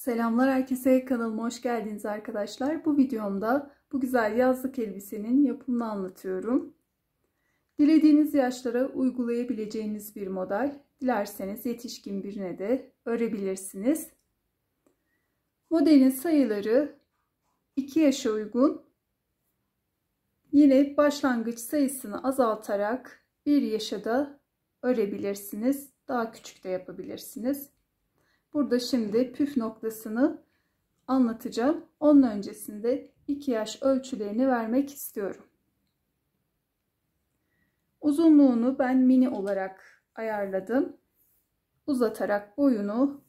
Selamlar herkese, kanalıma hoş geldiniz arkadaşlar. Bu videomda bu güzel yazlık elbisenin yapımını anlatıyorum. Dilediğiniz yaşlara uygulayabileceğiniz bir model. Dilerseniz yetişkin birine de örebilirsiniz. Modelin sayıları 2 yaşa uygun. Yine başlangıç sayısını azaltarak 1 yaşa da örebilirsiniz. Daha küçük de yapabilirsiniz. Burada şimdi püf noktasını anlatacağım. Onun öncesinde 2 yaş ölçülerini vermek istiyorum. Uzunluğunu ben mini olarak ayarladım. Uzatarak boyunu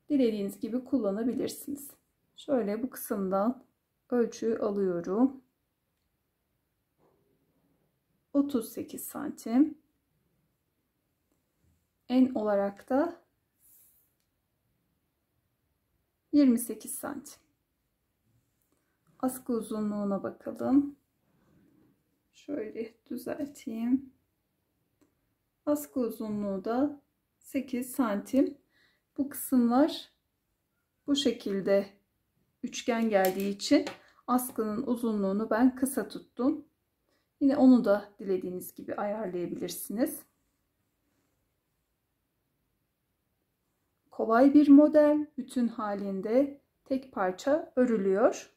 dilediğiniz gibi kullanabilirsiniz. Şöyle bu kısımdan ölçüyü alıyorum. 38 santim. En olarak da 28 santim. Askı uzunluğuna bakalım. Şöyle düzelteyim. Askı uzunluğu da 8 santim. Bu kısımlar bu şekilde üçgen geldiği için askının uzunluğunu ben kısa tuttum. Yine onu da dilediğiniz gibi ayarlayabilirsiniz. Kolay bir model, bütün halinde tek parça örülüyor.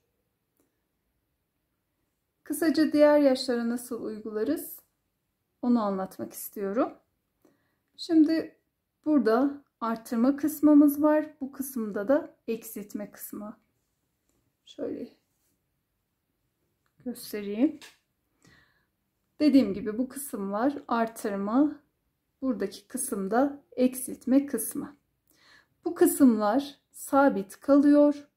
Kısaca diğer yaşlara nasıl uygularız onu anlatmak istiyorum. Şimdi burada artırma kısmımız var. Bu kısımda da eksiltme kısmı. Şöyle göstereyim. Dediğim gibi bu kısımlar artırma, buradaki kısımda eksiltme kısmı. Bu kısımlar sabit kalıyor.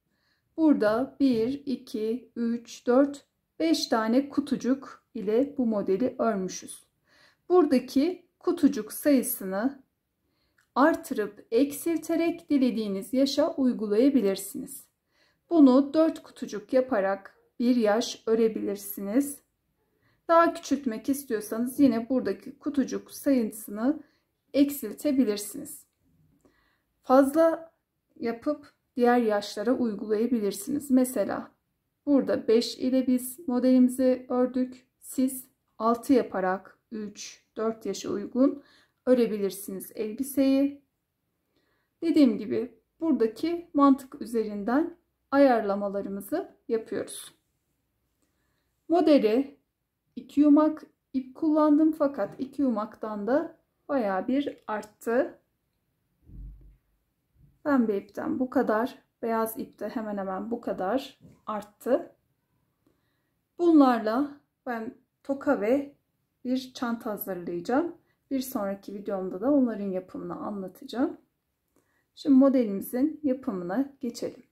Burada 1, 2, 3, 4, 5 tane kutucuk ile bu modeli örmüşüz. Buradaki kutucuk sayısını artırıp eksilterek dilediğiniz yaşa uygulayabilirsiniz. Bunu 4 kutucuk yaparak 1 yaş örebilirsiniz. Daha küçültmek istiyorsanız yine buradaki kutucuk sayısını eksiltebilirsiniz. Fazla yapıp diğer yaşlara uygulayabilirsiniz. Mesela burada 5 ile biz modelimizi ördük. Siz 6 yaparak 3, 4 yaşa uygun örebilirsiniz elbiseyi. Dediğim gibi buradaki mantık üzerinden ayarlamalarımızı yapıyoruz. Modeli 2 yumak ip kullandım fakat 2 yumaktan da bayağı bir arttı. Pembe ipten bu kadar, beyaz ipte hemen hemen bu kadar arttı. Bunlarla ben toka ve bir çanta hazırlayacağım. Bir sonraki videomda da onların yapımını anlatacağım. Şimdi modelimizin yapımına geçelim.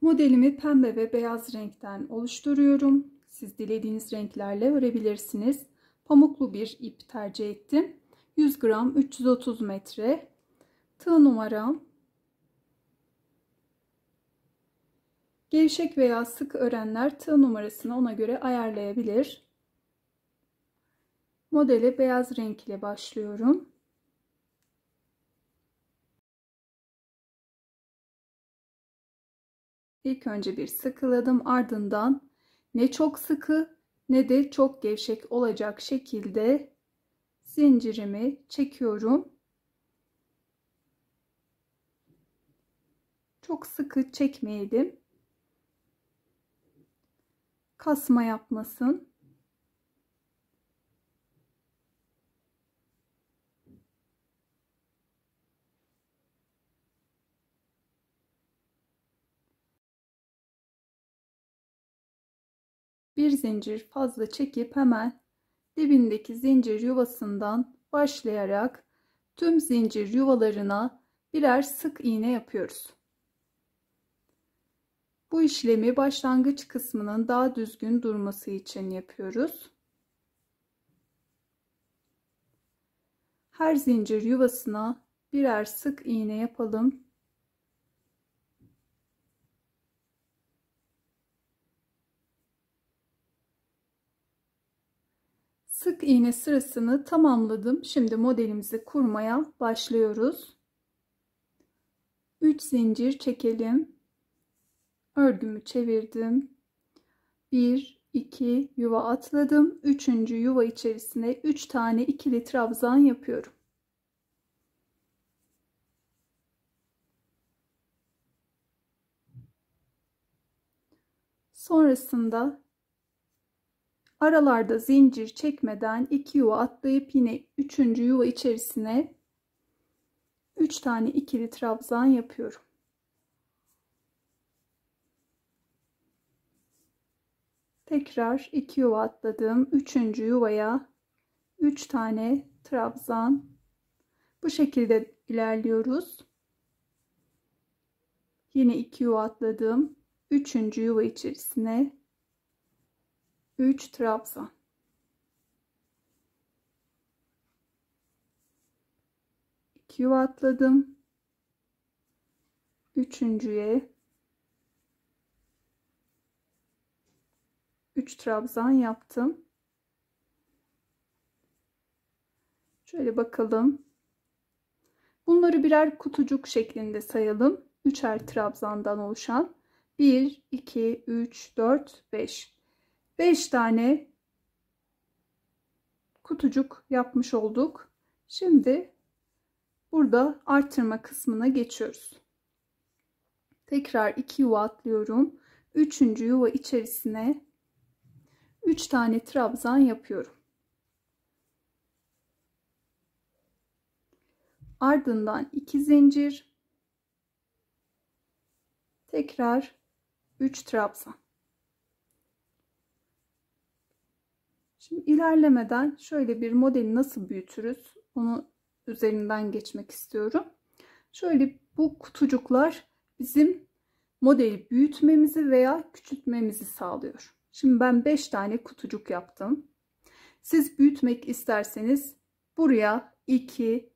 Modelimi pembe ve beyaz renkten oluşturuyorum. Siz dilediğiniz renklerle örebilirsiniz. Pamuklu bir ip tercih ettim. 100 gram 330 metre. Tığ numaram. Gevşek veya sık örenler tığ numarasını ona göre ayarlayabilir. Modele beyaz renk ile başlıyorum. İlk önce bir sıkıladım, ardından ne çok sıkı ne de çok gevşek olacak şekilde zincirimi çekiyorum. Çok sıkı çekmeyelim. Kasma yapmasın. Bir zincir fazla çekip hemen dibindeki zincir yuvasından başlayarak tüm zincir yuvalarına birer sık iğne yapıyoruz. Bu işlemi başlangıç kısmının daha düzgün durması için yapıyoruz. Her zincir yuvasına birer sık iğne yapalım. Sık iğne sırasını tamamladım. Şimdi modelimizi kurmaya başlıyoruz. 3 zincir çekelim. Örgümü çevirdim. 1 2 yuva atladım. 3. yuva içerisine 3 tane ikili trabzan yapıyorum. Sonrasında aralarda zincir çekmeden 2 yuva atlayıp yine 3. yuva içerisine 3 tane ikili trabzan yapıyorum. Tekrar 2 yuva atladım. 3. yuvaya 3 tane trabzan. Bu şekilde ilerliyoruz. Yine 2 yuva atladım. 3. yuva içerisine 3 trabzan. 2 yuva atladım. 3.'ye 3 trabzan yaptım. Şöyle bakalım. Bunları birer kutucuk şeklinde sayalım. 3'er trabzandan oluşan 1 2 3 4 5. 5 tane kutucuk yapmış olduk. Şimdi burada artırma kısmına geçiyoruz. Tekrar 2 yuva atlıyorum. 3. yuva içerisine 3 tane trabzan yapıyorum. Ardından 2 zincir. Tekrar 3 trabzan. Şimdi ilerlemeden şöyle bir modeli nasıl büyütürüz? Onu üzerinden geçmek istiyorum. Şöyle bu kutucuklar bizim modeli büyütmemizi veya küçültmemizi sağlıyor. Şimdi ben 5 tane kutucuk yaptım. Siz büyütmek isterseniz buraya 2,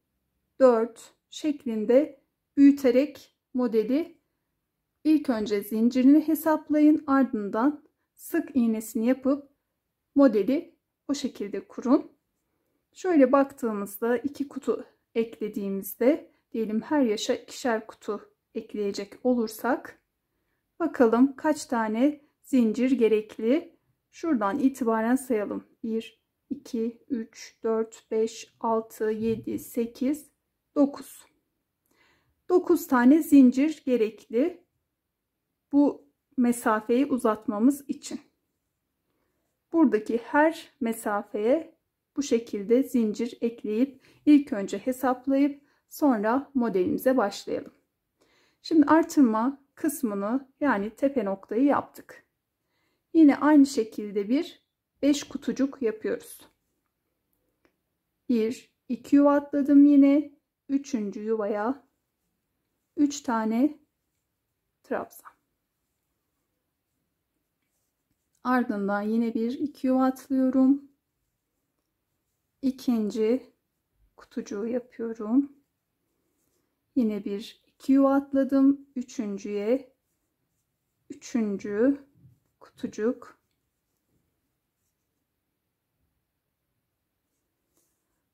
4 şeklinde büyüterek modeli ilk önce zincirini hesaplayın. Ardından sık iğnesini yapıp modeli o şekilde kurun. Şöyle baktığımızda 2 kutu eklediğimizde diyelim her yaşa 2'şer kutu ekleyecek olursak bakalım kaç tane zincir gerekli. Şuradan itibaren sayalım. 1 2 3 4 5 6 7 8 9. 9 tane zincir gerekli bu mesafeyi uzatmamız için. Buradaki her mesafeye bu şekilde zincir ekleyip ilk önce hesaplayıp sonra modelimize başlayalım. Şimdi artırma kısmını yani tepe noktayı yaptık. Yine aynı şekilde bir 5 kutucuk yapıyoruz. 1 2 yuva atladım yine 3. yuvaya 3 tane trabzan. Ardından yine bir 2 yuva atlıyorum. İkinci kutucuğu yapıyorum. Yine bir 2 yuva atladım. Üçüncüye 3. kutucuk.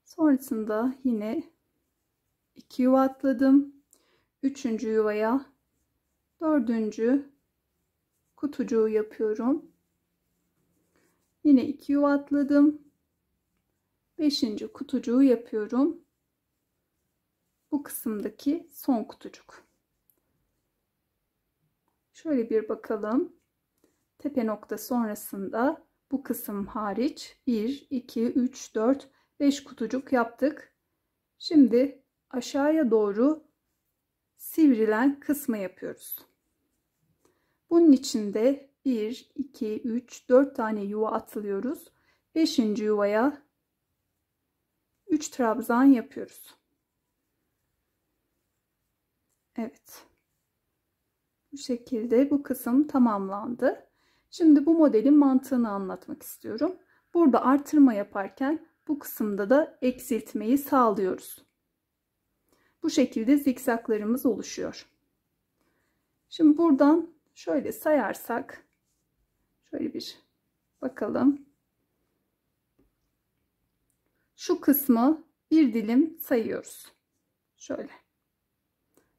Sonrasında yine 2 yuva atladım. 3. yuvaya 4. kutucuğu yapıyorum. Yine 2 yuva atladım. 5. kutucuğu yapıyorum. Bu kısımdaki son kutucuk. Şöyle bir bakalım. Tepe nokta sonrasında bu kısım hariç 1 2 3 4 5 kutucuk yaptık. Şimdi aşağıya doğru sivrilen kısmı yapıyoruz. Bunun için de 1 2 3 4 tane yuva atılıyoruz. 5. yuvaya 3 trabzan yapıyoruz. Evet. Bu şekilde bu kısım tamamlandı. Şimdi bu modelin mantığını anlatmak istiyorum. Burada artırma yaparken bu kısımda da eksiltmeyi sağlıyoruz. Bu şekilde zikzaklarımız oluşuyor. Şimdi buradan şöyle sayarsak şöyle bir bakalım. Şu kısmı bir dilim sayıyoruz. Şöyle.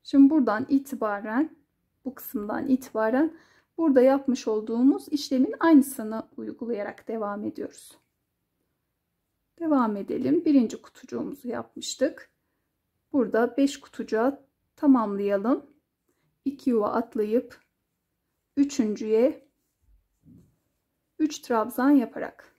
Şimdi buradan itibaren, bu kısımdan itibaren burada yapmış olduğumuz işlemin aynısını uygulayarak devam ediyoruz. Devam edelim. Birinci kutucuğumuzu yapmıştık. Burada 5 kutucuğa tamamlayalım. 2 yuva atlayıp üçüncüye 3 trabzan yaparak.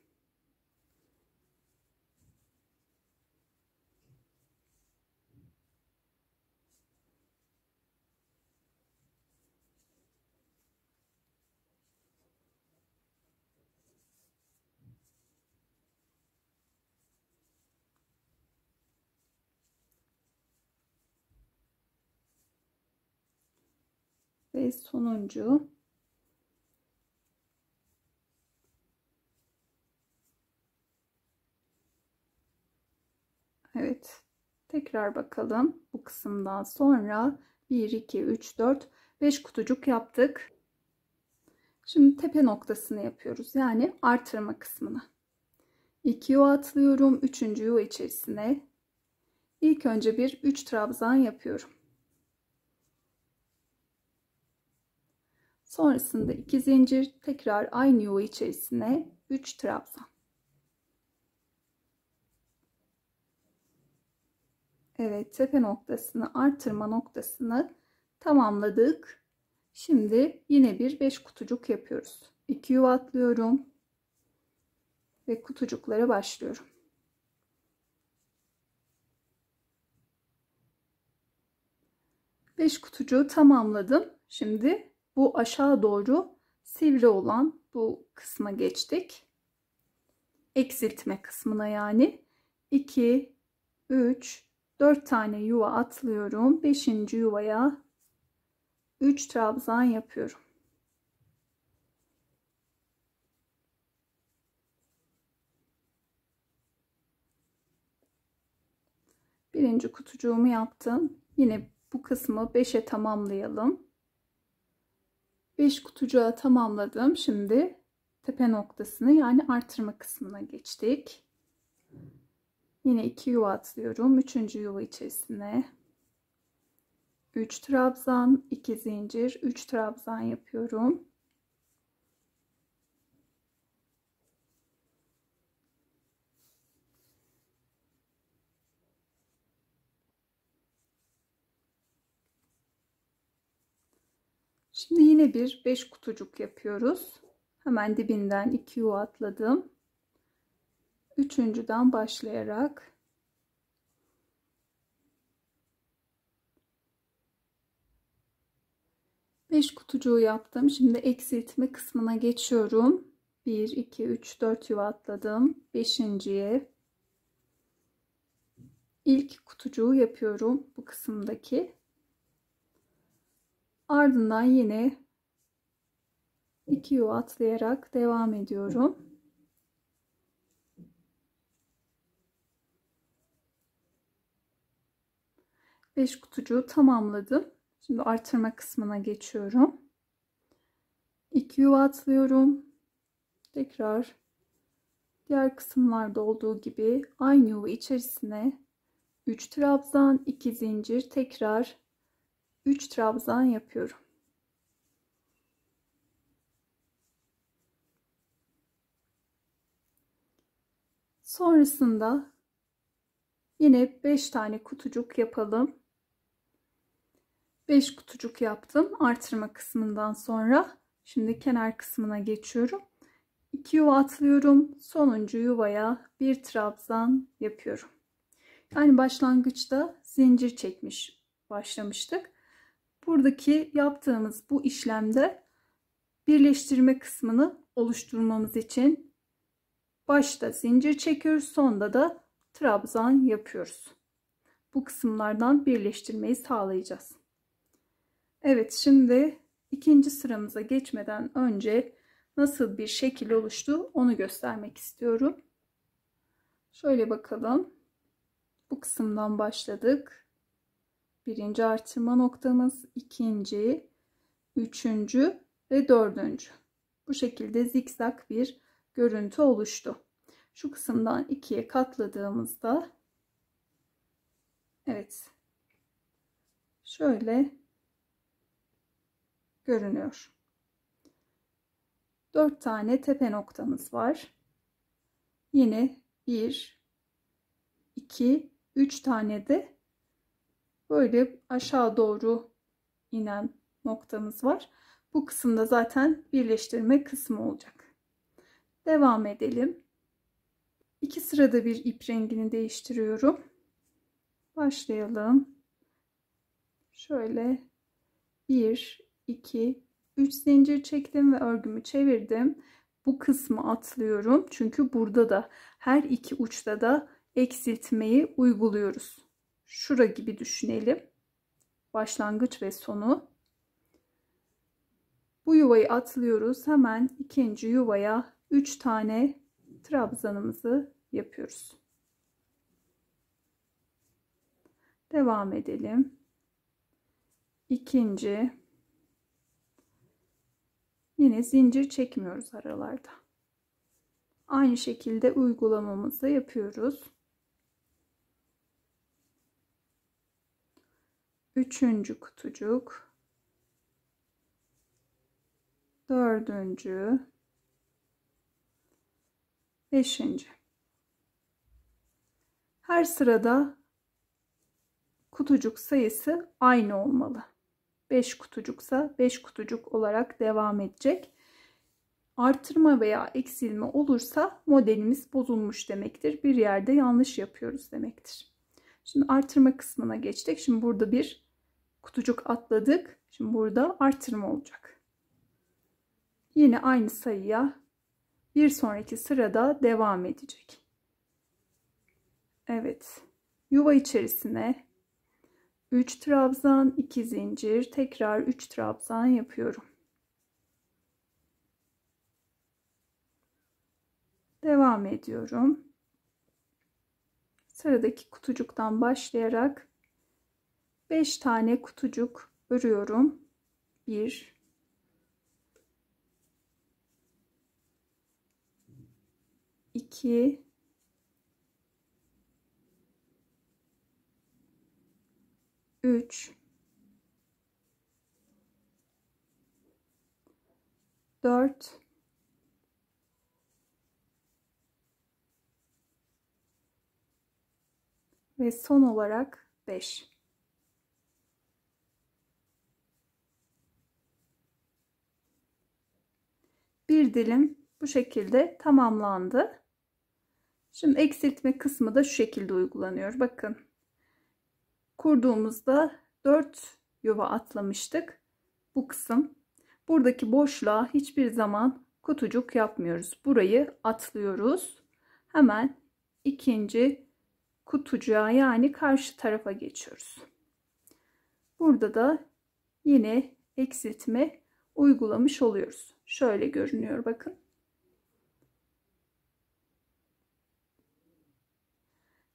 Ve sonuncu. Evet. Tekrar bakalım. Bu kısımdan sonra 1, 2, 3, 4, 5 kutucuk yaptık. Şimdi tepe noktasını yapıyoruz. Yani artırma kısmını. 2 yuva atlıyorum. 3. yuva içerisine. İlk önce bir 3 trabzan yapıyorum. Sonrasında 2 zincir, tekrar aynı yuva içerisine 3 trabzan. Evet, tepe noktasını, artırma noktasını tamamladık. Şimdi yine bir 5 kutucuk yapıyoruz. 2 yuva atlıyorum ve kutucuklara başlıyorum. Beş kutucuğu tamamladım. Şimdi bu aşağı doğru sivri olan bu kısma geçtik. Eksiltme kısmına yani. 2, 3, 4 tane yuva atlıyorum. 5. yuvaya 3 trabzan yapıyorum. Birinci kutucuğumu yaptım. Yine bu kısmı 5'e tamamlayalım. 5 kutucuğa tamamladım. Şimdi tepe noktasını yani artırma kısmına geçtik. Yine 2 yuva atlıyorum. 3. yuva içerisine 3 trabzan, 2 zincir, 3 trabzan yapıyorum. Şimdi yine bir 5 kutucuk yapıyoruz. Hemen dibinden 2 yuva atladım. Üçüncüden başlayarak beş kutucuğu yaptım. Şimdi eksiltme kısmına geçiyorum. 1, 2, 3, 4 yuva atladım. 5.'ye ilk kutucuğu yapıyorum bu kısımdaki. Ardından yine 2 yuva atlayarak devam ediyorum. Beş kutucuğu tamamladım. Şimdi artırma kısmına geçiyorum. 2 yuva atlıyorum. Tekrar diğer kısımlarda olduğu gibi aynı yuva içerisine 3 trabzan, 2 zincir, tekrar 3 trabzan yapıyorum. Sonrasında yine 5 tane kutucuk yapalım. 5 kutucuk yaptım artırma kısmından sonra. Şimdi kenar kısmına geçiyorum. 2 yuva atlıyorum. Sonuncu yuvaya bir trabzan yapıyorum. Yani başlangıçta zincir çekmiş başlamıştık. Buradaki yaptığımız bu işlemde birleştirme kısmını oluşturmamız için başta zincir çekiyoruz, sonda da trabzan yapıyoruz. Bu kısımlardan birleştirmeyi sağlayacağız. Evet, şimdi ikinci sıramıza geçmeden önce nasıl bir şekil oluştu onu göstermek istiyorum. Şöyle bakalım. Bu kısımdan başladık. Birinci artırma noktamız, ikinci, üçüncü ve dördüncü. Bu şekilde zikzak bir görüntü oluştu. Şu kısımdan ikiye katladığımızda evet şöyle görünüyor. 4 tane tepe noktamız var. Yine 1, 2, 3 tane de böyle aşağı doğru inen noktamız var. Bu kısımda zaten birleştirme kısmı olacak. Devam edelim. 2 sırada bir ip rengini değiştiriyorum. Başlayalım. Şöyle 1, 2, 3 zincir çektim ve örgümü çevirdim. Bu kısmı atlıyorum. Çünkü burada da her iki uçta da eksiltmeyi uyguluyoruz. Şura gibi düşünelim. Başlangıç ve sonu. Bu yuvayı atlıyoruz. Hemen ikinci yuvaya 3 tane trabzanımızı yapıyoruz. Devam edelim. İkinci. Yine zincir çekmiyoruz aralarda. Aynı şekilde uygulamamızı yapıyoruz. Üçüncü kutucuk. Dördüncü. Beşinci. Her sırada kutucuk sayısı aynı olmalı. 5 kutucuksa 5 kutucuk olarak devam edecek. Artırma veya eksilme olursa modelimiz bozulmuş demektir. Bir yerde yanlış yapıyoruz demektir. Şimdi artırma kısmına geçtik. Şimdi burada bir kutucuk atladık. Şimdi burada artırma olacak. Yine aynı sayıya bir sonraki sırada devam edecek. Evet. Yuva içerisine 3 trabzan, 2 zincir, tekrar 3 trabzan yapıyorum. Devam ediyorum. Sıradaki kutucuktan başlayarak 5 tane kutucuk örüyorum. 1 2 3 4 ve son olarak 5. Bir dilim bu şekilde tamamlandı. Şimdi eksiltme kısmı da şu şekilde uygulanıyor. Bakın. Kurduğumuzda 4 yuva atlamıştık. Bu kısım. Buradaki boşluğa hiçbir zaman kutucuk yapmıyoruz. Burayı atlıyoruz. Hemen ikinci kutucuğa yani karşı tarafa geçiyoruz. Burada da yine eksiltme uygulamış oluyoruz. Şöyle görünüyor bakın.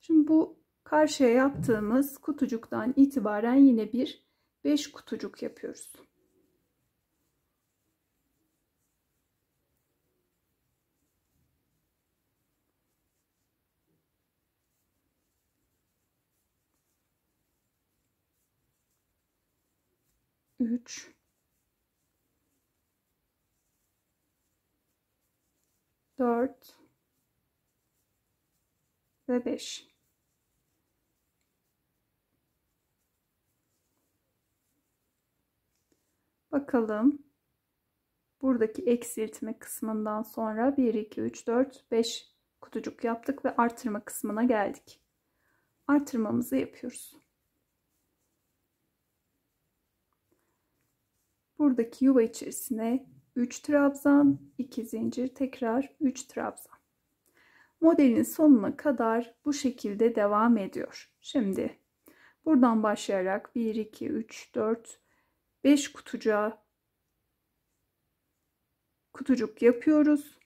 Şimdi bu karşıya yaptığımız kutucuktan itibaren yine bir 5 kutucuk yapıyoruz. Üç, 4 ve 5. Bakalım. Buradaki eksiltme kısmından sonra 1, 2, 3, 4, 5 kutucuk yaptık ve artırma kısmına geldik. Artırmamızı yapıyoruz. Buradaki yuva içerisine 3 trabzan, 2 zincir, tekrar 3 trabzan. Modelin sonuna kadar bu şekilde devam ediyor. Şimdi buradan başlayarak 1, 2, 3, 4, 5 kutucuk yapıyoruz.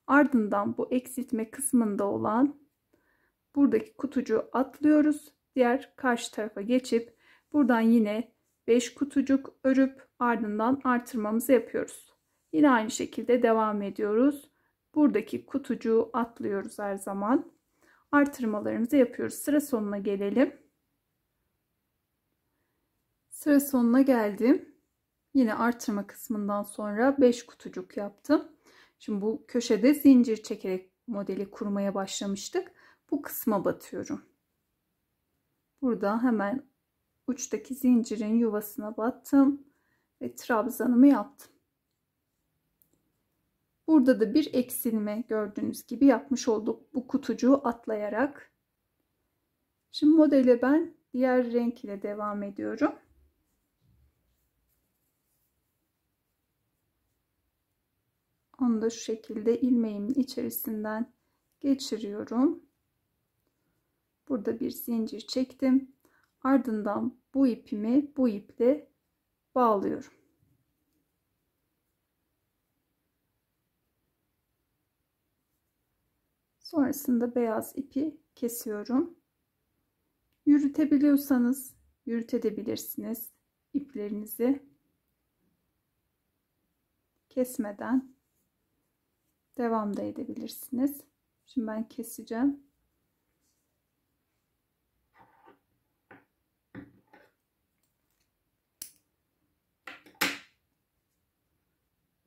Ardından bu eksiltme kısmında olan buradaki kutucuğu atlıyoruz. Diğer karşı tarafa geçip buradan yine 5 kutucuk örüp ardından artırmamızı yapıyoruz. Yine aynı şekilde devam ediyoruz. buradaki kutucuğu atlıyoruz her zaman. Artırmalarımızı yapıyoruz. Sıra sonuna gelelim. Sıra sonuna geldim. Yine artırma kısmından sonra 5 kutucuk yaptım. Şimdi bu köşede zincir çekerek modeli kurmaya başlamıştık. Bu kısma batıyorum. Burada hemen uçtaki zincirin yuvasına battım ve trabzanımı yaptım. Burada da bir eksilme gördüğünüz gibi yapmış olduk bu kutucuğu atlayarak. Şimdi modele ben diğer renk ile devam ediyorum. Onu da şu şekilde ilmeğimin içerisinden geçiriyorum. Burada bir zincir çektim. Ardından bu ipimi bu iple bağlıyorum. Sonrasında beyaz ipi kesiyorum. Yürütebiliyorsanız yürütebilirsiniz iplerinizi. Kesmeden devam da edebilirsiniz. Şimdi ben keseceğim.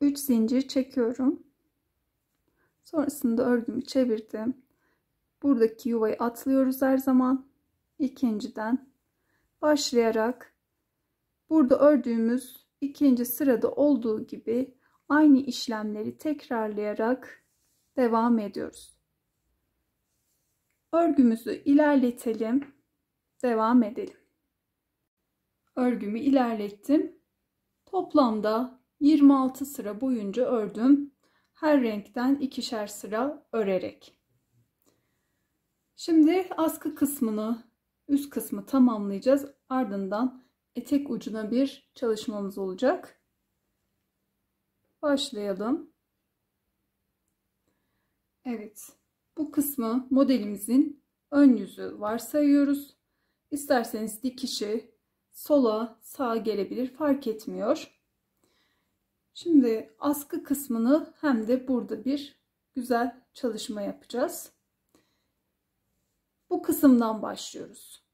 Üç zincir çekiyorum. Sonrasında örgümü çevirdim. Buradaki yuvayı atlıyoruz her zaman. İkinciden başlayarak burada ördüğümüz ikinci sırada olduğu gibi aynı işlemleri tekrarlayarak devam ediyoruz. Örgümüzü ilerletelim. Devam edelim. Örgümü ilerlettim. Toplamda 26 sıra boyunca ördüm. Her renkten ikişer sıra örerek. Şimdi askı kısmını, üst kısmı tamamlayacağız. Ardından etek ucuna bir çalışmamız olacak. Başlayalım. Evet, bu kısmı modelimizin ön yüzü varsayıyoruz. İsterseniz dikişi sola, sağa gelebilir, fark etmiyor. Şimdi askı kısmını hem de burada bir güzel çalışma yapacağız. Bu kısımdan başlıyoruz.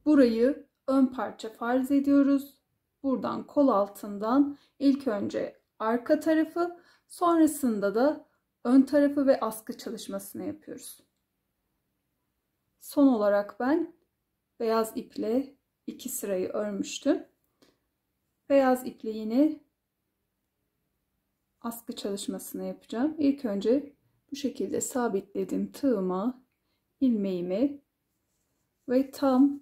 Burayı ön parça farz ediyoruz. Buradan kol altından ilk önce arka tarafı, sonrasında da ön tarafı ve askı çalışmasını yapıyoruz. Son olarak ben beyaz iple 2 sırayı örmüştüm. Beyaz iple yine askı çalışmasını yapacağım. İlk önce bu şekilde sabitledim tığıma, ilmeğimi ve tam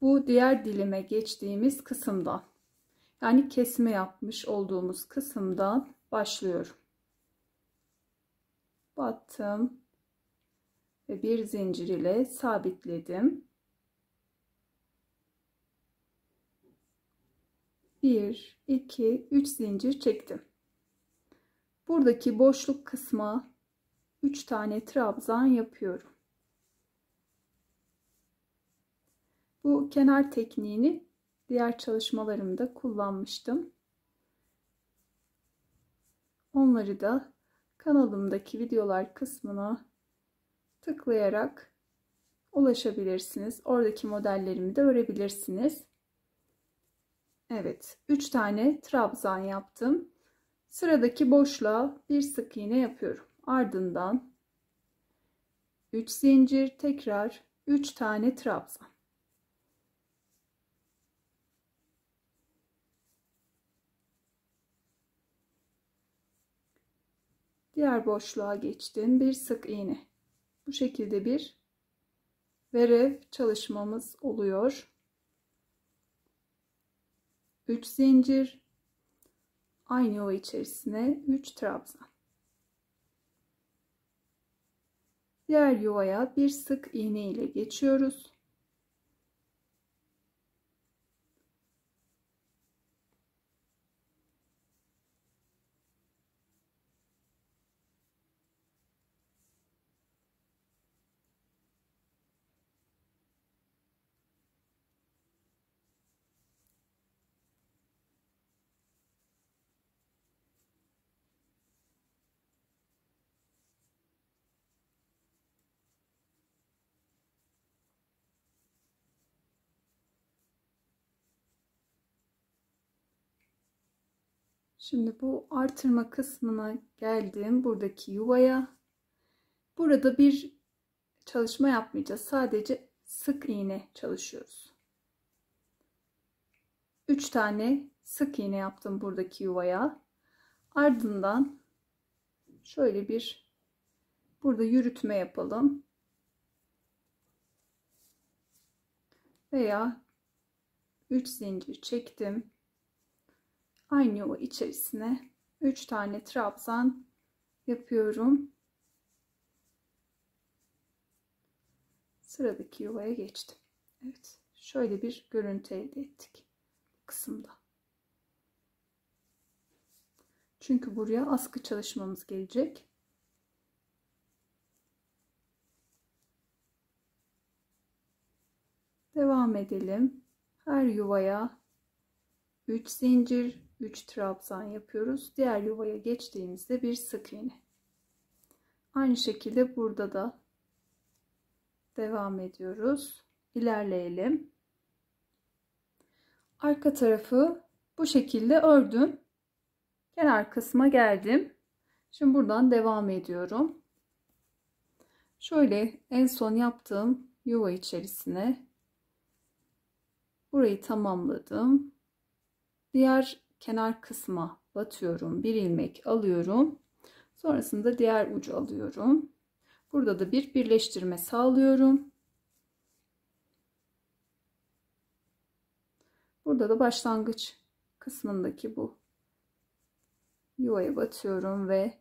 bu diğer dilime geçtiğimiz kısımdan, yani kesme yapmış olduğumuz kısımdan başlıyorum. Battım ve bir zincir ile sabitledim. 1, 2, 3 zincir çektim. Buradaki boşluk kısma 3 tane trabzan yapıyorum. Bu kenar tekniğini diğer çalışmalarımda kullanmıştım. Onları da kanalımdaki videolar kısmına tıklayarak ulaşabilirsiniz. Oradaki modellerimi de örebilirsiniz. Evet, 3 tane trabzan yaptım. Sıradaki boşluğa bir sık iğne yapıyorum. Ardından 3 zincir, tekrar 3 tane trabzan. Diğer boşluğa geçtim. Bir sık iğne. Bu şekilde bir verev çalışmamız oluyor. 3 zincir, aynı yuva içerisine 3 trabzan. Diğer yuvaya bir sık iğne ile geçiyoruz. Şimdi bu artırma kısmına geldim. Buradaki yuvaya. Burada bir çalışma yapmayacağız. Sadece sık iğne çalışıyoruz. 3 tane sık iğne yaptım buradaki yuvaya. Ardından şöyle bir burada yürütme yapalım. Veya 3 zincir çektim. Aynı yuva içerisine 3 tane trabzan yapıyorum. Sıradaki yuvaya geçtim. Evet, şöyle bir görüntü elde ettik bu kısımda. Çünkü buraya askı çalışmamız gelecek. Devam edelim. Her yuvaya 3 zincir, 3 trabzan yapıyoruz. Diğer yuvaya geçtiğimizde bir sık iğne. Aynı şekilde burada da devam ediyoruz. İlerleyelim. Arka tarafı bu şekilde ördüm. Kenar kısma geldim. Şimdi buradan devam ediyorum. Şöyle en son yaptığım yuva içerisine burayı tamamladım. Diğer kenar kısma batıyorum. Bir ilmek alıyorum. Sonrasında diğer ucu alıyorum. Burada da bir birleştirme sağlıyorum. Burada da başlangıç kısmındaki bu yuvaya batıyorum ve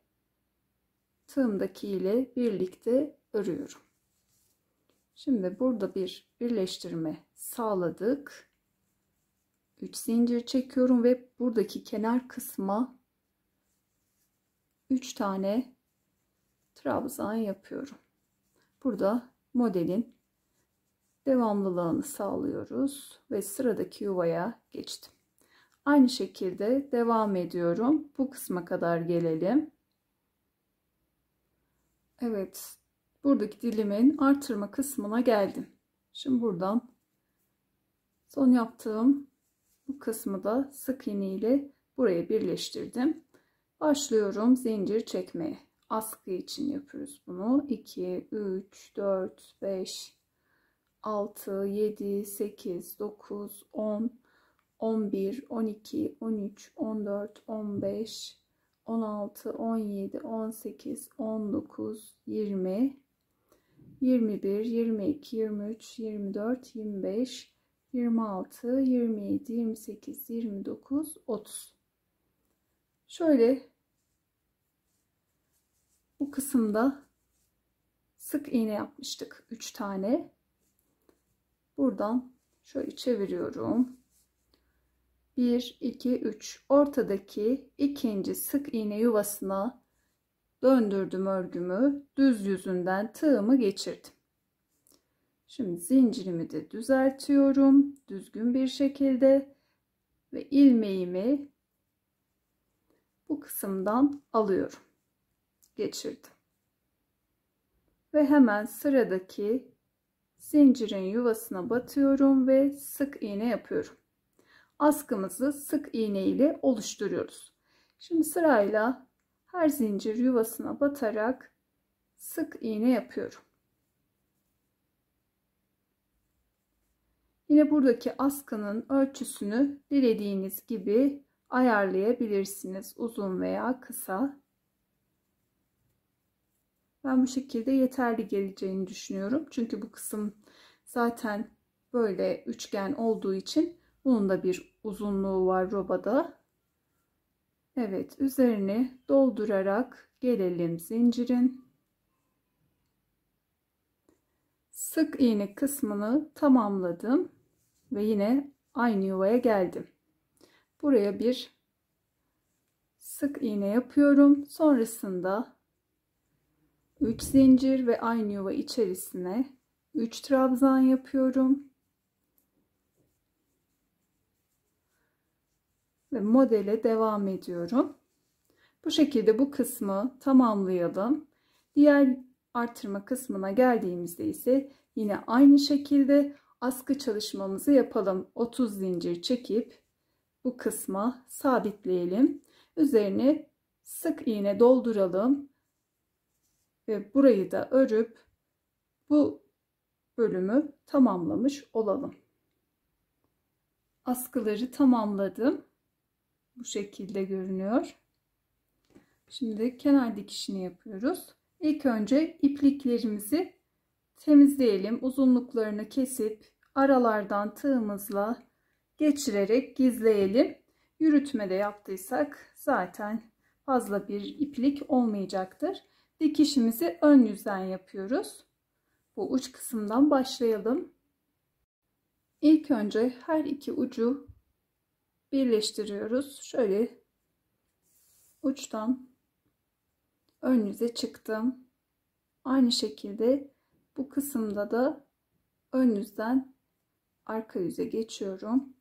tığımdaki ile birlikte örüyorum. Şimdi burada bir birleştirme sağladık. 3 zincir çekiyorum ve buradaki kenar kısma 3 tane trabzan yapıyorum. Burada modelin devamlılığını sağlıyoruz ve sıradaki yuvaya geçtim. Aynı şekilde devam ediyorum. Bu kısma kadar gelelim. Evet, buradaki dilimin artırma kısmına geldim. Şimdi buradan son yaptığım bu kısmı da sık iğne ile buraya birleştirdim. Başlıyorum zincir çekmeye. Askı için yapıyoruz bunu. 2, 3, 4, 5, 6, 7, 8, 9, 10, 11, 12, 13, 14, 15, 16, 17, 18, 19, 20, 21, 22, 23, 24, 25, 26, 27, 28, 29, 30. Şöyle bu kısımda sık iğne yapmıştık 3 tane. Buradan şöyle çeviriyorum. 1, 2, 3. Ortadaki ikinci sık iğne yuvasına döndürdüm örgümü. Düz yüzünden tığımı geçirdim. Şimdi zincirimi de düzeltiyorum. Düzgün bir şekilde ve ilmeğimi bu kısımdan alıyorum. Geçirdim. Ve hemen sıradaki zincirin yuvasına batıyorum ve sık iğne yapıyorum. Askımızı sık iğne ile oluşturuyoruz. Şimdi sırayla her zincir yuvasına batarak sık iğne yapıyorum. Yine buradaki askının ölçüsünü dilediğiniz gibi ayarlayabilirsiniz. Uzun veya kısa. Ben bu şekilde yeterli geleceğini düşünüyorum. Çünkü bu kısım zaten böyle üçgen olduğu için bunun da bir uzunluğu var robada. Evet, üzerini doldurarak gelelim zincirin. Sık iğne kısmını tamamladım ve yine aynı yuvaya geldim. Buraya bir sık iğne yapıyorum. Sonrasında 3 zincir ve aynı yuva içerisine 3 trabzan yapıyorum. Ve modele devam ediyorum. Bu şekilde bu kısmı tamamlayalım. Diğer artırma kısmına geldiğimizde ise yine aynı şekilde askı çalışmamızı yapalım. 30 zincir çekip bu kısma sabitleyelim Üzerine sık iğne dolduralım ve burayı da örüp bu bölümü tamamlamış olalım. Askıları tamamladım. Bu şekilde görünüyor. Şimdi kenar dikişini yapıyoruz. İlk önce ipliklerimizi temizleyelim. Uzunluklarını kesip aralardan tığımızla geçirerek gizleyelim. Yürütmede yaptıysak zaten fazla bir iplik olmayacaktır. Dikişimizi ön yüzden yapıyoruz. Bu uç kısımdan başlayalım. İlk önce her iki ucu birleştiriyoruz. Şöyle uçtan ön yüze çıktım. Aynı şekilde bu kısımda da ön yüzden arka yüze geçiyorum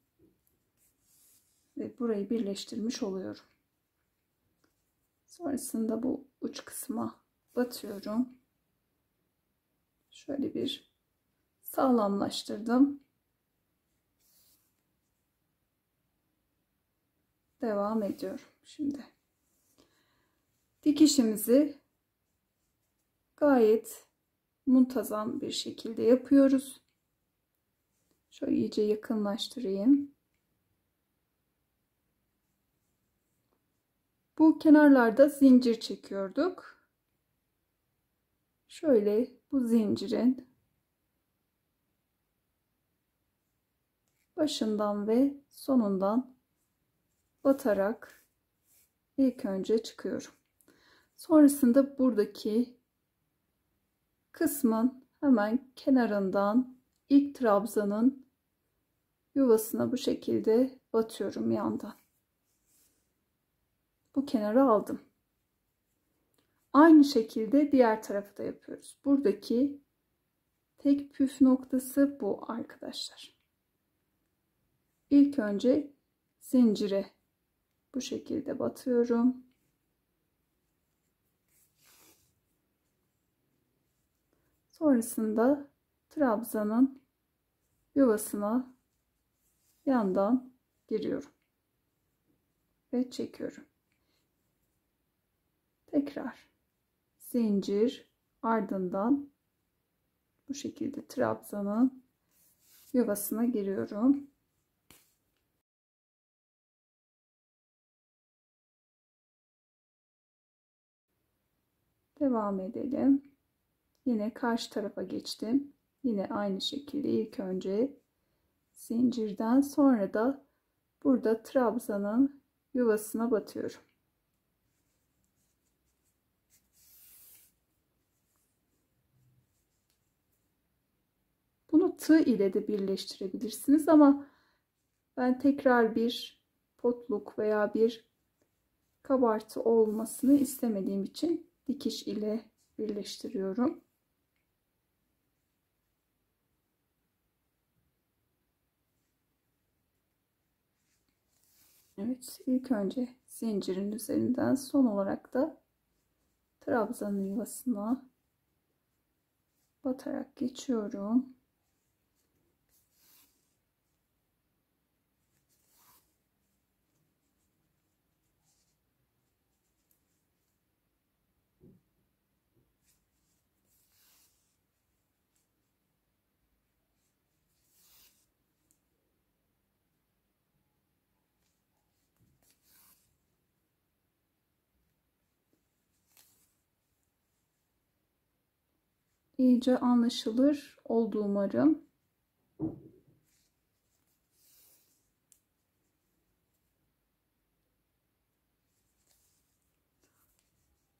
ve burayı birleştirmiş oluyorum. Sonrasında bu uç kısma batıyorum. Şöyle bir sağlamlaştırdım. Devam ediyorum şimdi. Dikişimizi gayet muntazam bir şekilde yapıyoruz. Şöyle iyice yakınlaştırayım. Bu kenarlarda zincir çekiyorduk. Şöyle bu zincirin başından ve sonundan batarak ilk önce çıkıyorum. Sonrasında buradaki kısmın hemen kenarından ilk trabzanın yuvasına bu şekilde batıyorum yandan. Bu kenarı aldım. Aynı şekilde diğer tarafı da yapıyoruz. Buradaki tek püf noktası bu arkadaşlar. İlk önce zincire bu şekilde batıyorum. Sonrasında trabzanın yuvasına yandan giriyorum ve çekiyorum. Tekrar zincir, ardından bu şekilde trabzanın yuvasına giriyorum. Devam edelim. Yine karşı tarafa geçtim. Yine aynı şekilde ilk önce zincirden sonra da burada trabzanın yuvasına batıyorum. Bunu tığ ile de birleştirebilirsiniz ama ben tekrar bir potluk veya bir kabartı olmasını istemediğim için dikiş ile birleştiriyorum. Evet, ilk önce zincirin üzerinden, son olarak da trabzanın yuvasına batarak geçiyorum. İyice anlaşılır oldu umarım.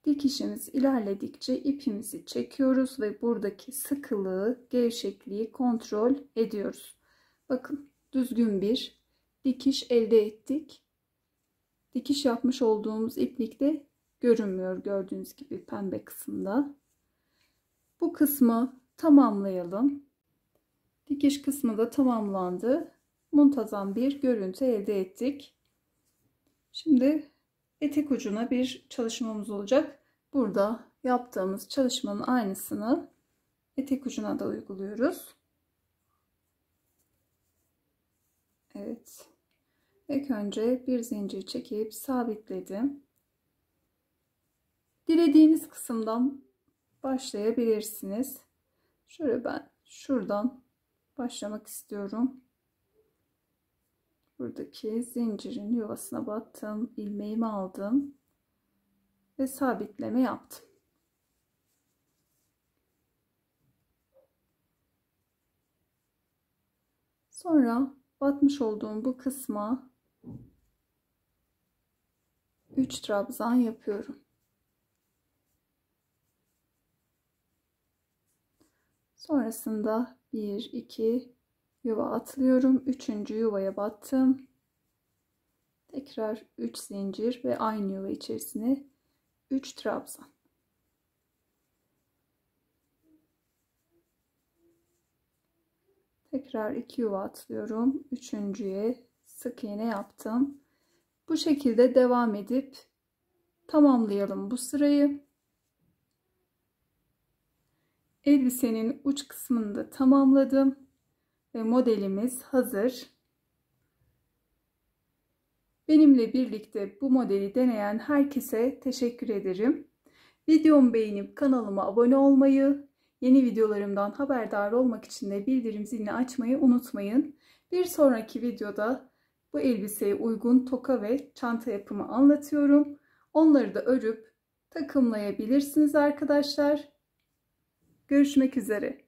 Dikişimiz ilerledikçe ipimizi çekiyoruz ve buradaki sıkılığı, gevşekliği kontrol ediyoruz. Bakın, düzgün bir dikiş elde ettik. Dikiş yapmış olduğumuz iplikte görünmüyor, gördüğünüz gibi pembe kısımda. Bu kısmı tamamlayalım. Dikiş kısmı da tamamlandı. Muntazam bir görüntü elde ettik. Şimdi etek ucuna bir çalışmamız olacak. Burada yaptığımız çalışmanın aynısını etek ucuna da uyguluyoruz. Evet. İlk önce bir zincir çekip sabitledim. Dilediğiniz kısımdan başlayabilirsiniz. Şöyle ben şuradan başlamak istiyorum. Buradaki zincirin yuvasına battım, ilmeğimi aldım ve sabitleme yaptım. Sonra batmış olduğum bu kısma 3 trabzan yapıyorum. Sonrasında 1 2 yuva atlıyorum. 3. yuvaya battım. Tekrar 3 zincir ve aynı yuva içerisine 3 trabzan. Tekrar 2 yuva atlıyorum. Üçüncüye sık iğne yaptım. Bu şekilde devam edip tamamlayalım bu sırayı. Elbisenin uç kısmını da tamamladım ve modelimiz hazır. Benimle birlikte bu modeli deneyen herkese teşekkür ederim. Videomu beğenip kanalıma abone olmayı, yeni videolarımdan haberdar olmak için de bildirim zilini açmayı unutmayın. Bir sonraki videoda bu elbiseye uygun toka ve çanta yapımı anlatıyorum. Onları da örüp takımlayabilirsiniz arkadaşlar. Görüşmek üzere.